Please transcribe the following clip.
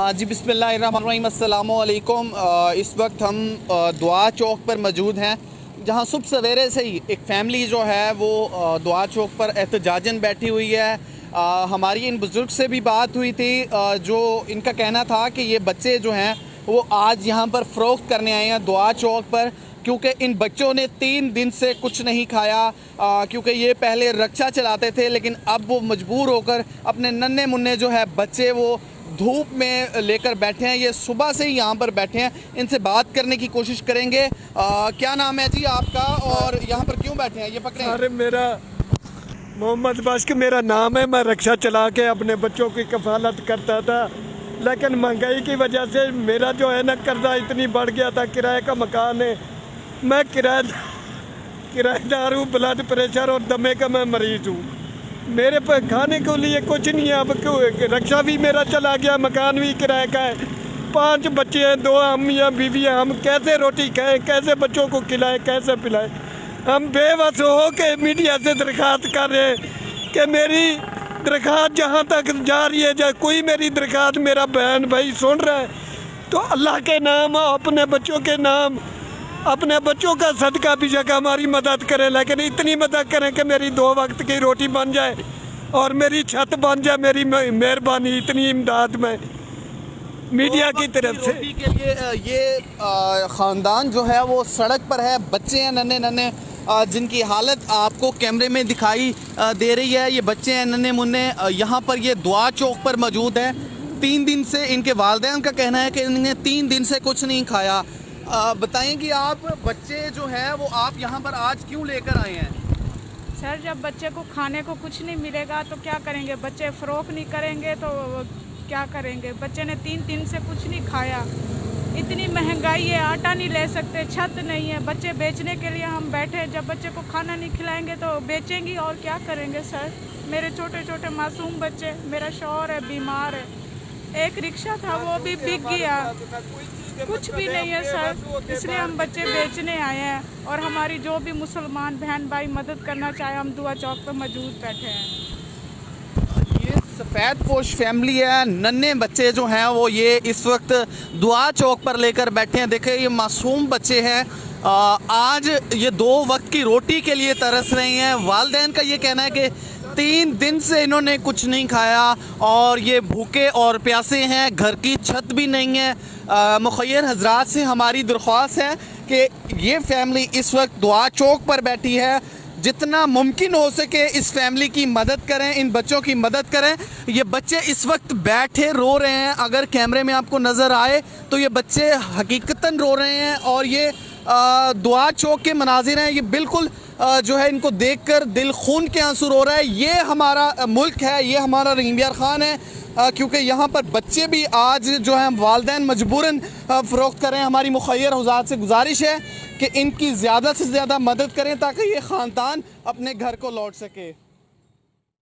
जी बिस्मिल्लाहिर्रहमानिर्रहीम, अस्सलामु अलैकुम। इस वक्त हम दुआ चौक पर मौजूद हैं, जहां सुबह सवेरे से ही एक फ़ैमिली जो है वो दुआ चौक पर एहतजाजन बैठी हुई है। हमारी इन बुज़ुर्ग से भी बात हुई थी, जो इनका कहना था कि ये बच्चे जो हैं वो आज यहाँ पर फ़रोख्त करने आए हैं दुआ चौक पर, क्योंकि इन बच्चों ने 3 दिन से कुछ नहीं खाया। क्योंकि ये पहले रक्षा चलाते थे, लेकिन अब वो मजबूर होकर अपने नन्हे मुन्ने जो है बच्चे वो धूप में लेकर बैठे हैं। ये सुबह से ही यहाँ पर बैठे हैं, इनसे बात करने की कोशिश करेंगे। क्या नाम है जी आपका और यहाँ पर क्यों बैठे हैं? ये पकड़े। अरे मेरा मोहम्मद बाश्क मेरा नाम है। मैं रक्षा चला के अपने बच्चों की कफालत करता था, लेकिन महंगाई की वजह से मेरा जो है ना कर्जा इतनी बढ़ गया था। किराए का मकान है, मैं किराएदार हूँ, ब्लड प्रेशर और दमे का मैं मरीज़ हूँ। मेरे पे खाने के लिए कुछ नहीं है। अब रक्षा भी मेरा चला गया, मकान भी किराए का है, 5 बच्चे हैं, 2 अम्मियाँ बीवियाँ। हम कैसे रोटी खाएं, कैसे बच्चों को खिलाएं, कैसे पिलाएं? हम बेबस हो के मीडिया से दरख्वास्त कर रहे हैं कि मेरी दरख्वास्त जहाँ तक जा रही है, जब कोई मेरी दरख्वास्त मेरा बहन भाई सुन रहा है तो अल्लाह के नाम, अपने बच्चों के नाम, अपने बच्चों का सदका भी जगह हमारी मदद करें। लेकिन इतनी मदद करें कि मेरी 2 वक्त की रोटी बन जाए और मेरी छत बन जाए। मेरी मेहरबानी, इतनी इमदाद में मीडिया की तरफ से। रोटी के लिए ये ख़ानदान जो है वो सड़क पर है, बच्चे हैं नन्हे नन्हे, जिनकी हालत आपको कैमरे में दिखाई दे रही है। ये बच्चे हैं नन्हे मुन्ने, यहाँ पर ये दुआ चौक पर मौजूद है। 3 दिन से इनके वालिदैन का कहना है कि इन्हें 3 दिन से कुछ नहीं खाया। बताएं कि आप बच्चे जो हैं वो आप यहाँ पर आज क्यों लेकर आए हैं? सर, जब बच्चे को खाने को कुछ नहीं मिलेगा तो क्या करेंगे? बच्चे फ़रोख्त नहीं करेंगे तो क्या करेंगे? बच्चे ने 3 दिन से कुछ नहीं खाया। इतनी महंगाई है, आटा नहीं ले सकते, छत नहीं है, बच्चे बेचने के लिए हम बैठे। जब बच्चे को खाना नहीं खिलाएंगे तो बेचेंगे और क्या करेंगे? सर, मेरे छोटे छोटे मासूम बच्चे, मेरा शौहर है बीमार है, एक रिक्शा था वो भी बिक गया, कुछ भी नहीं है सर। इसलिए हम बच्चे बेचने आए हैं और हमारी जो भी मुसलमान बहन भाई मदद करना चाहे, हम दुआ चौक पर मौजूद बैठे हैं। ये सफ़ेद पोश फैमिली है, नन्हे बच्चे जो हैं वो ये इस वक्त दुआ चौक पर लेकर बैठे हैं। देखें, ये मासूम बच्चे हैं, आज ये 2 वक्त की रोटी के लिए तरस रहे हैं। वालिदैन का ये कहना है कि 3 दिन से इन्होंने कुछ नहीं खाया और ये भूखे और प्यासे हैं, घर की छत भी नहीं है। मुखय्यर हजरात से हमारी दरख्वास्त है कि ये फैमिली इस वक्त दुआ चौक पर बैठी है, जितना मुमकिन हो सके इस फैमिली की मदद करें, इन बच्चों की मदद करें। ये बच्चे इस वक्त बैठे रो रहे हैं, अगर कैमरे में आपको नज़र आए तो ये बच्चे हकीकतन रो रहे हैं। और ये दुआ चौक के मनाजिर हैं, ये बिल्कुल जो है इनको देखकर दिल खून के आंसू रो रहा है। ये हमारा मुल्क है, ये हमारा रहीम यार खान है, क्योंकि यहाँ पर बच्चे भी आज जो है वालिदैन मजबूरन फ़रोख्त करें। हमारी मुखय्यर हुज़ात से गुजारिश है कि इनकी ज़्यादा से ज़्यादा मदद करें ताकि ये ख़ानदान अपने घर को लौट सके।